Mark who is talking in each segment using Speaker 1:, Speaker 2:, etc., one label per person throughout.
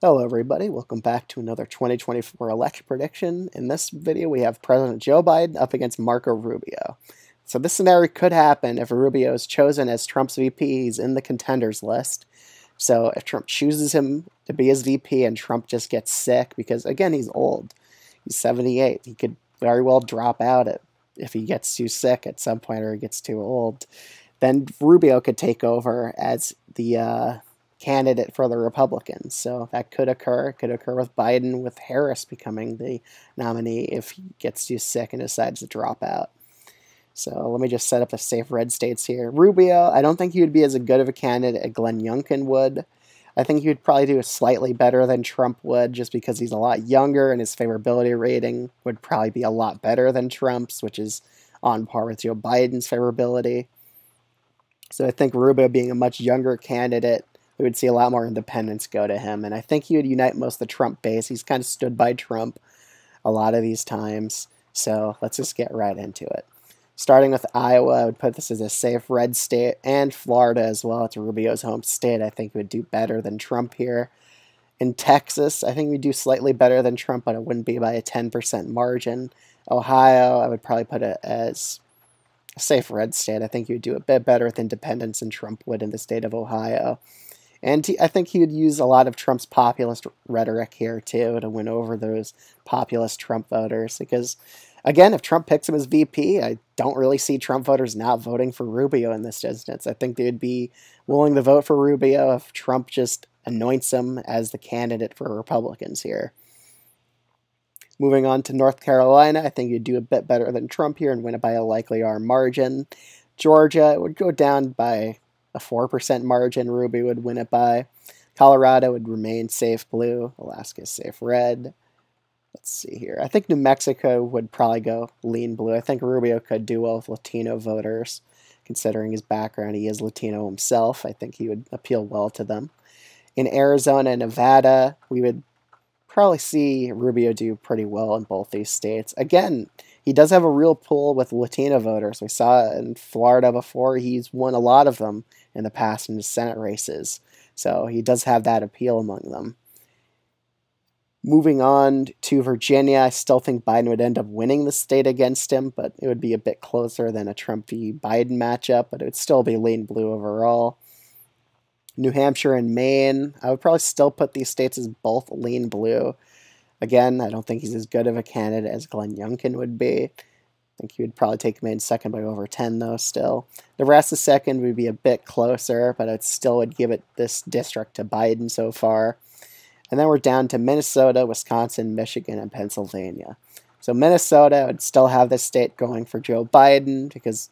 Speaker 1: Hello everybody, welcome back to another 2024 election prediction. In this video we have President Joe Biden up against Marco Rubio. So this scenario could happen if Rubio is chosen as Trump's VP. He's in the contenders list. So if Trump chooses him to be his VP and Trump just gets sick, because again he's old, he's 78, he could very well drop out if he gets too sick at some point or he gets too old, then Rubio could take over as the candidate for the Republicans. So that could occur. It could occur with Biden, with Harris becoming the nominee if he gets too sick and decides to drop out. So let me just set up the safe red states here. Rubio, I don't think he would be as good of a candidate as Glenn Youngkin would. I think he would probably do slightly better than Trump would, just because he's a lot younger and his favorability rating would probably be a lot better than Trump's, which is on par with Joe Biden's favorability. So I think Rubio, being a much younger candidate, we would see a lot more independents go to him. And I think he would unite most of the Trump base. He's kind of stood by Trump a lot of these times. So let's just get right into it. Starting with Iowa, I would put this as a safe red state, and Florida as well. It's Rubio's home state. I think he would do better than Trump here. In Texas, I think we'd do slightly better than Trump, but it wouldn't be by a 10% margin. Ohio, I would probably put it as a safe red state. I think he would do a bit better with independents than Trump would in the state of Ohio. And I think he would use a lot of Trump's populist rhetoric here, too, to win over those populist Trump voters. Because, again, if Trump picks him as VP, I don't really see Trump voters not voting for Rubio in this instance. I think they would be willing to vote for Rubio if Trump just anoints him as the candidate for Republicans here. Moving on to North Carolina, I think you'd do a bit better than Trump here and win it by a likely R margin. Georgia, it would go down by a 4% margin. Rubio would win it by. Colorado would remain safe blue. Alaska safe red. Let's see here. I think New Mexico would probably go lean blue. I think Rubio could do well with Latino voters, considering his background. He is Latino himself. I think he would appeal well to them. In Arizona and Nevada, we would probably see Rubio do pretty well in both these states. Again, he does have a real pull with Latino voters. We saw it in Florida before. He's won a lot of them in the past in his Senate races. So he does have that appeal among them. Moving on to Virginia, I still think Biden would end up winning the state against him, but it would be a bit closer than a Trump v. Biden matchup, but it would still be lean blue overall. New Hampshire and Maine, I would probably still put these states as both lean blue. Again, I don't think he's as good of a candidate as Glenn Youngkin would be. I think he would probably take Maine second by over 10, though, still. Nebraska second would be a bit closer, but it still would give it this district to Biden so far. And then we're down to Minnesota, Wisconsin, Michigan, and Pennsylvania. So Minnesota would still have this state going for Joe Biden because,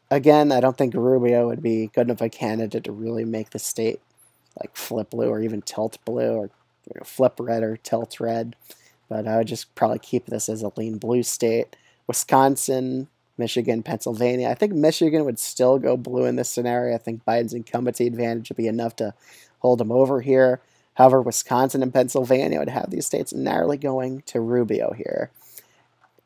Speaker 1: again, I don't think Rubio would be good enough a candidate to really make the state like flip blue or even tilt blue or flip red or tilt red. But I would just probably keep this as a lean blue state. Wisconsin, Michigan, Pennsylvania. I think Michigan would still go blue in this scenario. I think Biden's incumbency advantage would be enough to hold him over here. However, Wisconsin and Pennsylvania would have these states narrowly going to Rubio here,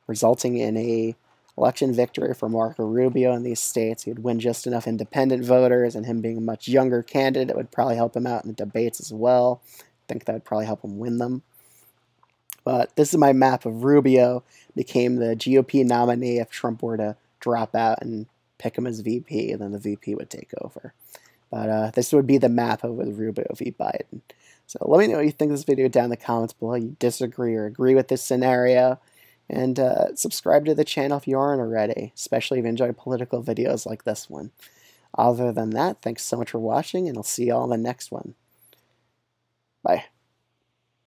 Speaker 1: resulting in a election victory for Marco Rubio in these states. He would win just enough independent voters, and him being a much younger candidate would probably help him out in the debates as well. I think that would probably help him win them. But this is my map of Rubio became the GOP nominee if Trump were to drop out and pick him as VP, and then the VP would take over. But this would be the map of Rubio v. Biden. So let me know what you think of this video down in the comments below. You disagree or agree with this scenario. And subscribe to the channel if you aren't already, especially if you enjoy political videos like this one. Other than that, thanks so much for watching, and I'll see you all in the next one. Bye.